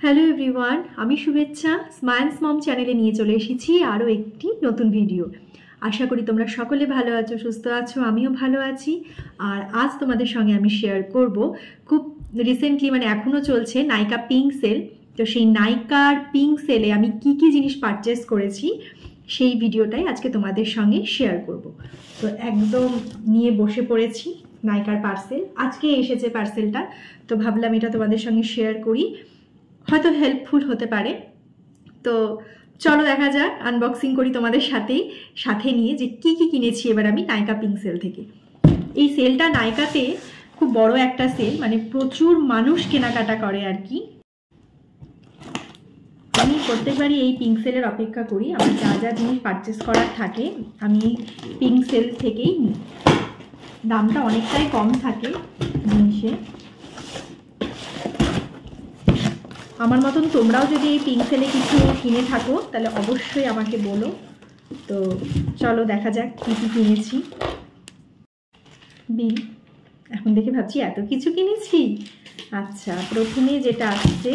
Hello everyone, আমি শুভেচ্ছা smiles মম চ্যানেলে নিয়ে চলে এসেছি আরও একটি নতুন ভিডিও। আশা করি তোমরা সকলে ভালো আছো, সুস্থ আছো, আমিও ভালো আছি। আর আজ তোমাদের সঙ্গে আমি শেয়ার করব খুব রিসেন্টলি, মানে এখনও চলছে নাইকা পিঙ্ক সেল। তো সেই নাইকার পিঙ্ক সেলে আমি কি কি জিনিস পারচেস করেছি সেই ভিডিওটাই আজকে তোমাদের সঙ্গে শেয়ার করব। তো একদম নিয়ে বসে পড়েছি নাইকার পার্সেল, আজকে এসেছে পার্সেলটা। তো ভাবলাম এটা তোমাদের সঙ্গে শেয়ার করি, হয়তো হেল্পফুল হতে পারে। তো চলো দেখা যাক, আনবক্সিং করি তোমাদের সাথে নিয়ে যে কি কি কিনেছি এবার আমি নাইকা পিঙ্ক সেল থেকে। এই সেলটা নাইকাতে খুব বড় একটা সেল, মানে প্রচুর মানুষ কেনাকাটা করে আর কি। আমি প্রত্যেকবারই এই পিঙ্ক সেলের অপেক্ষা করি, আমার যা যা জিনিস পারচেস করার থাকে আমি পিঙ্ক সেল থেকেই নিই। দামটা অনেকটাই কম থাকে জিনিসে। আমার মতন তোমরাও যদি এই পিঙ্ক সেলে কিছু কিনে থাকো তাহলে অবশ্যই আমাকে বলো। তো চলো দেখা যাক কী কী কিনেছি। বিল এখন দেখে ভাবছি এত কিছু কিনেছি। আচ্ছা, প্রথমে যেটা আসছে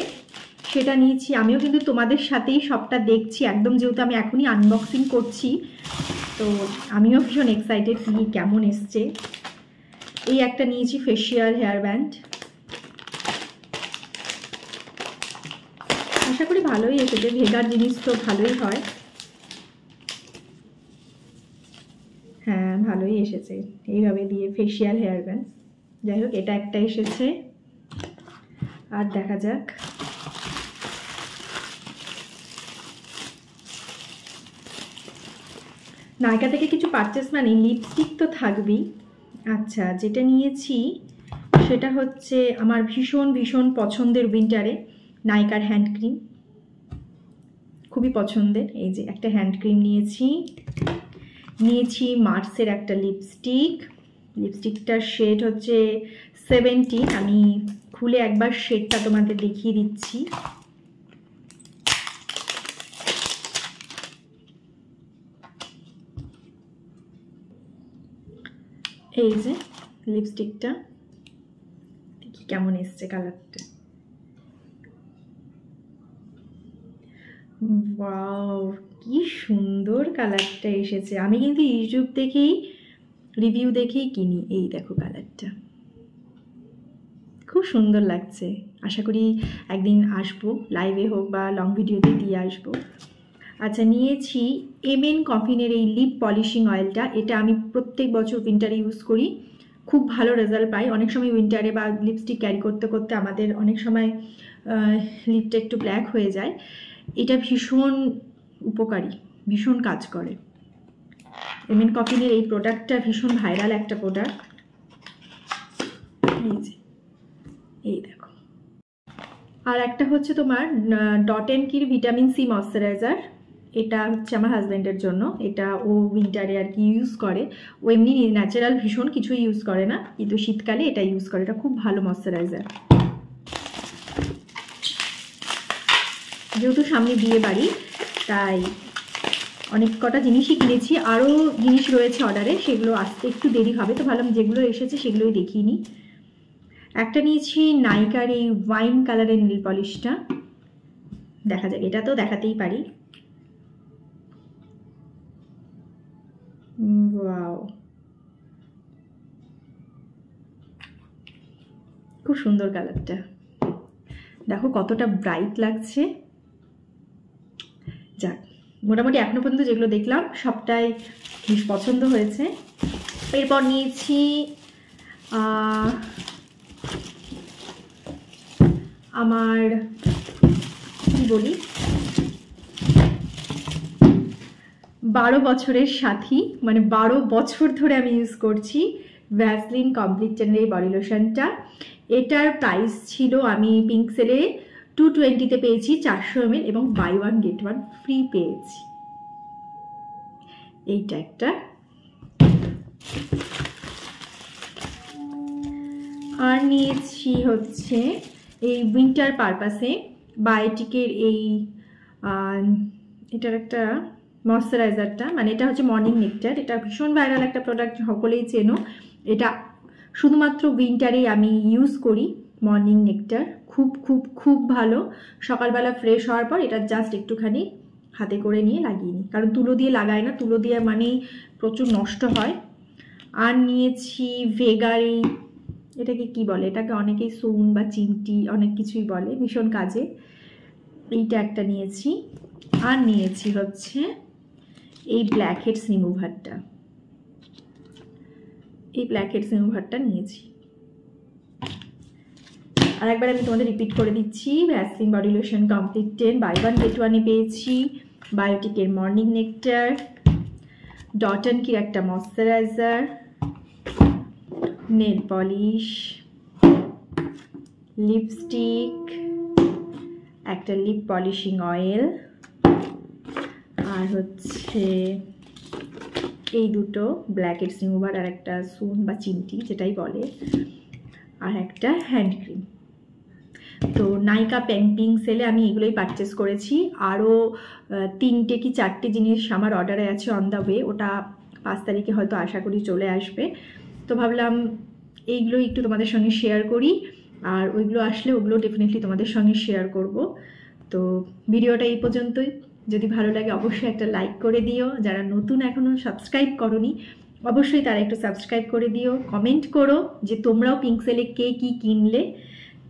সেটা নিয়েছি। আমিও কিন্তু তোমাদের সাথেই সবটা দেখছি একদম, যেহেতু আমি এখনই আনবক্সিং করছি। তো আমিও ভীষণ এক্সাইটেড কি কেমন এসছে। এই একটা নিয়েছি ফেশিয়াল হেয়ার ব্যান্ড, আশা করি ভালোই এসেছে। ভেগার জিনিস তো ভালোই হয়। হ্যাঁ, ভালোই এসেছে এইভাবে দিয়ে ফেশিয়াল হেয়ার ব্যান্ড। যাই হোক, এটা একটা এসেছে। আর দেখা যাক। নাইকা থেকে কিছু পারচেস মানে লিপস্টিক তো থাকবেই। আচ্ছা, যেটা নিয়েছি সেটা হচ্ছে আমার ভীষণ ভীষণ পছন্দের উইন্টারে নাইকার হ্যান্ড ক্রিম, খুবই পছন্দের। এই যে একটা হ্যান্ড ক্রিম নিয়েছি মার্সের একটা লিপস্টিকটার শেড হচ্ছে 17। আমি খুলে একবার শেডটা তোমাদের দেখিয়ে দিচ্ছি। এই যে লিপস্টিকটা, দেখি কেমন এসছে কালারটা। ওয়াও, কি সুন্দর কালারটা এসেছে। আমি কিন্তু ইউটিউব দেখেই রিভিউ দেখেই কিনি। এই দেখো কালারটা, খুব সুন্দর লাগছে। আশা করি একদিন আসবো, লাইভে হোক বা লং ভিডিওতে দিয়ে আসবো। আচ্ছা, নিয়েছি এমএন কফিনের এই লিপ পলিশিং অয়েলটা। এটা আমি প্রত্যেক বছর উইন্টারে ইউজ করি, খুব ভালো রেজাল্ট পাই। অনেক সময় উইন্টারে বা লিপস্টিক ক্যারি করতে করতে আমাদের অনেক সময় লিপটা একটু ব্ল্যাক হয়ে যায়। এটা ভীষণ উপকারী, ভীষণ কাজ করে। এমএন কফিনের এই প্রোডাক্টটা ভীষণ ভাইরাল একটা প্রোডাক্ট। এই দেখো। আর একটা হচ্ছে তোমার ডট অ্যান্ড কির ভিটামিন সি ময়শ্চারাইজার। এটা হচ্ছে আমার হাজব্যান্ডের জন্য। এটা ও উইন্টারে আর কি ইউজ করে। ও এমনি ন্যাচারাল ভীষণ কিছু ইউজ করে না, কিন্তু শীতকালে এটা ইউজ করে। এটা খুব ভালো ময়শ্চারাইজার। যেহেতু সামনে বিয়ে বাড়ি, তাই অনেক কটা জিনিসই কিনেছি। আরও জিনিস রয়েছে অর্ডারে, সেগুলো আসতে একটু দেরি হবে। তো ভাবলাম যেগুলো এসেছে সেগুলোই দেখিয়ে নিই। একটা নিয়েছি নাইকার এই ওয়াইন কালারের নীল পলিশটা। দেখা যাক, এটা তো দেখাতেই পারি। ওয়াও, খুব সুন্দর কালারটা। দেখো কতটা ব্রাইট লাগছে। যাক, মোটামুটি এখনো পর্যন্ত যেগুলো দেখলাম সবটাই বেশ পছন্দ হয়েছে। এরপর নিয়েছি আমার কি বলি 12 বছরের সাথী, মানে 12 বছর ধরে আমি ইউজ করছি ভ্যাসলিন কমপ্লিট টেনের এই বডি লোশনটা। এটার প্রাইস ছিল, আমি পিঙ্ক সেলে 220-তে পেয়েছি 400 ml, এবং buy one get one free পেয়েছি। এইটা একটা। আর নিয়েছি হচ্ছে এই উইন্টার পারপাসে বায়োটিকের এই এটার একটা ময়শ্চারাইজারটা, মানে এটা হচ্ছে মর্নিং নেকটার। এটা ভীষণ ভাইরাল একটা প্রোডাক্ট, সকলেই চেনো। এটা শুধুমাত্র উইন্টারেই আমি ইউজ করি। মর্নিং নেকটার, খুব খুব খুব ভালো। সকালবেলা ফ্রেশ হওয়ার পর এটা জাস্ট একটুখানি হাতে করে নিয়ে লাগিয়ে নিই, কারণ তুলো দিয়ে লাগায় না, তুলো দিয়ে মানেই প্রচুর নষ্ট হয়। আর নিয়েছি ভেগার, এটাকে কি বলে, এটাকে অনেকেই সুন বা চিমটি অনেক কিছুই বলে, ভীষণ কাজে। এইটা একটা নিয়েছি। আর নিয়েছি হচ্ছে এই ব্ল্যাক হেডস রিমুভারটা, এই ব্ল্যাক হেডস রিমুভারটা নিয়েছি। আর একবার আমি তোমাদের রিপিট করে দিচ্ছি, Vaseline body lotion complete 10 by 1 get 1-এ পেয়েছি, বায়োটিকের মর্নিং নেকটার, ডট অ্যান্ড কির একটা ময়শ্চারাইজার, নেল পলিশ, লিপস্টিক, একটা লিপ পলিশিং অয়েল, আর হচ্ছে এই দুটো ব্ল্যাক হেডস রিমুভার আর একটা সুন বা চিমটি যেটাই বলে, আর একটা হ্যান্ড ক্রিম। তো নাইকা প্যাম্পিং সেলে আমি এগুলোই পারচেস করেছি। আরও 3টে কি 4টে জিনিস আমার অর্ডারে আছে অন দ্য ওয়ে, ওটা 5 তারিখে হয়তো আশা করি চলে আসবে। তো ভাবলাম এইগুলো একটু তোমাদের সঙ্গে শেয়ার করি, আর ওইগুলো আসলে ওগুলো ডেফিনেটলি তোমাদের সঙ্গে শেয়ার করব। তো ভিডিওটা এই পর্যন্তই। যদি ভালো লাগে অবশ্যই একটা লাইক করে দিও, যারা নতুন এখনও সাবস্ক্রাইব করোনি অবশ্যই তারা একটু সাবস্ক্রাইব করে দিও, কমেন্ট করো যে তোমরাও পিঙ্ক সেলে কে কী কিনলে।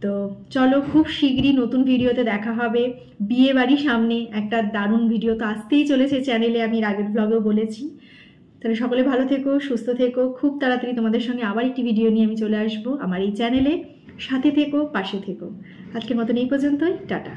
তো চলো, খুব শীঘ্রই নতুন ভিডিওতে দেখা হবে। বিয়ে বাড়ি সামনে, একটা দারুণ ভিডিও তো আসতেই চলেছে চ্যানেলে, আমি আগের ব্লগেও বলেছি। তাহলে সকলে ভালো থেকো, সুস্থ থেকো, খুব তাড়াতাড়ি তোমাদের সঙ্গে আবার একটি ভিডিও নিয়ে আমি চলে আসবো আমার এই চ্যানেলে। সাথে থেকো, পাশে থেকো। আজকের মতন এই পর্যন্তই, টাটা।